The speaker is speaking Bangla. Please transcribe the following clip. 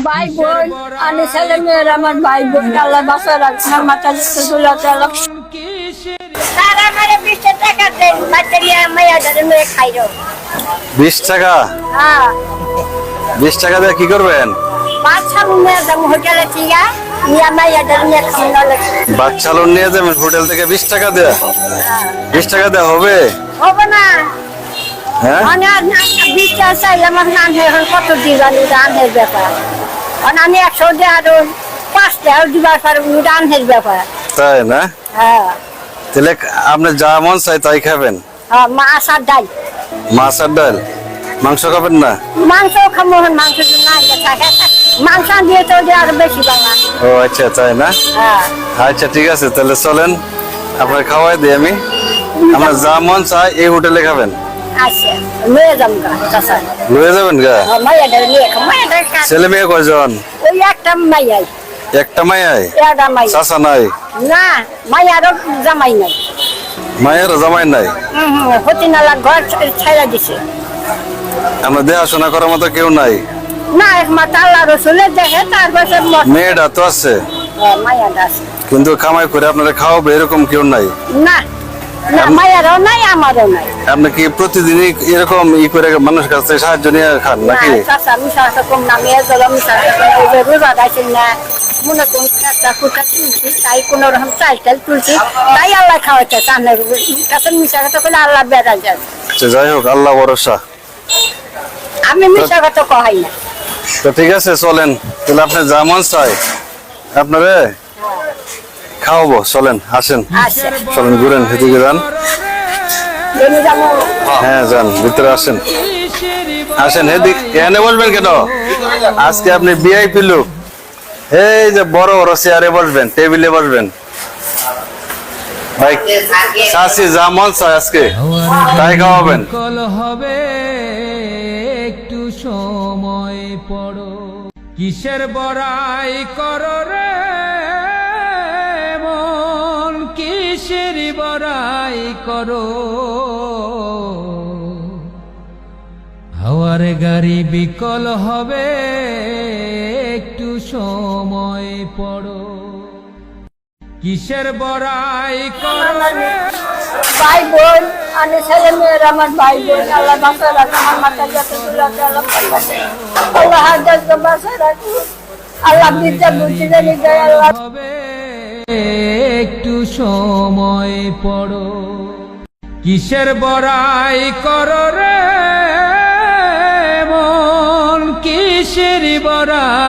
ভাই বোন আমি ছেলে মেয়ের আমার ভাই বোন আল্লাহ বাঁচায় রাখছে আমার মাথা তারা আমার 20 টাকা দেন বাচ্চা নিয়ে মাইয়া ধরে মেয়ে খাইরো 20 টাকা? হ্যাঁ 20 টাকা দিয়ে কি করবেন? বাচ্চা নিয়ে যাবো হোটেলে ঠিকা নিয়ে মাইয়া ধরে মেয়ে খাওয়ানো বাচ্চা লোন নিয়ে যাবেন হোটেল থেকে 20 টাকা দেয়া? 20 টাকা দেয়া হবে? হবে না হ্যাঁ মানে 20 টাকা চাইলে আমার নাম এখন কত দিবানি রানের ব্যাপার আমি 100 দিয়ে আরো 5 টাকা দিবার পারবো রানের ব্যাপার তাই না? হ্যাঁ তাহলে আপনি যা মন চাই তাই খাবেন? মাছ আর ডাল মাছ আর ডাল, মাংস খাবেন না? মাংস খাবো মাংস না থাকে মাংস দিয়ে তো আরো বেশি বাংলা ও আচ্ছা তাই না? হ্যাঁ আচ্ছা ঠিক আছে তাহলে চলেন আপনার খাওয়াই দিই আমি। আমরা যা মন চাই এই হোটেলে খাবেন। আচ্ছা লয়ে যাম গা চাচা লয়ে যাবেন গা? মাইয়াটা নিয়ে মাইয়াটা ছেলে মেয়ে কয়জন? ওই একটা মাইয়াই একটা মাইয়াই? একটা মাই চাচা নাই? না মাইয়ারও জামাই নাই মায়ের জামাই নাই? হতিনালা ঘর ছেড়ে দিছে আমরা দেখাশোনা করার মতো কেউ নাই? না একমাত্র আল্লাহ রসুলের দেখে তারপর মেয়েটা তো আছে মাইয়াটা আছে কিন্তু কামাই করে আপনারা খাওয়াবে এরকম কেউ নাই? না না মায়েরও নাই আমারও নাই। আপনি কি প্রতিদিনই এরকম করে মানুষের কাছে সাহায্য নিয়ে খান নাকি? চাচা মিশাটা কম না মেয়ে জল মিশাটা রোজা গাইছেন না মনে কোন একটা কুটা তুলছি তাই কোন রকম চাল টাল তুলছি তাই আল্লাহ খাওয়াচ্ছে কানের কাছে মিশা কথা করলে আল্লাহ বেড়া যায়। যাই হোক আল্লাহ ভরসা, আমি মিশা কথা কহাই না। তো ঠিক আছে চলেন তাহলে আপনি যা মন চাই আপনারে খাওয়াবো। চলেন আসেন, চলেন ঘুরেন এদিকে যান। হ্যাঁ যান ভিতরে আসেন, আসেন এদিকে। এখানে বসবেন কেন? আজকে আপনি ভিআইপি লোক, এই যে বড় বড় চেয়ারে বসবেন, টেবিলে বসবেন। ভাই চাচি যা মন চাই আজকে তাই খাওয়াবেন। হবে একটু সময় পড়ো, কিসের বড়াই করো রে মন, কিসের বড়াই করো, হাওয়ার গাড়ি বিকল হবে একটু সময় পড়ো, কিসের বড়াই করো রে। ভাই বোন আমি ছেলে মেয়ের আমার ভাই বোন আল্লাহ বাঁচায় রাখে আমার মাথা যত আল্লাহ হাজার বাঁচায় রাখি আল্লাহ বিদ্যা বুদ্ধি জানি দেয় আল্লাহ। হবে একটু সময় পড়ো, কিসের বড়াই করো রে মন, কিসের বড়াই।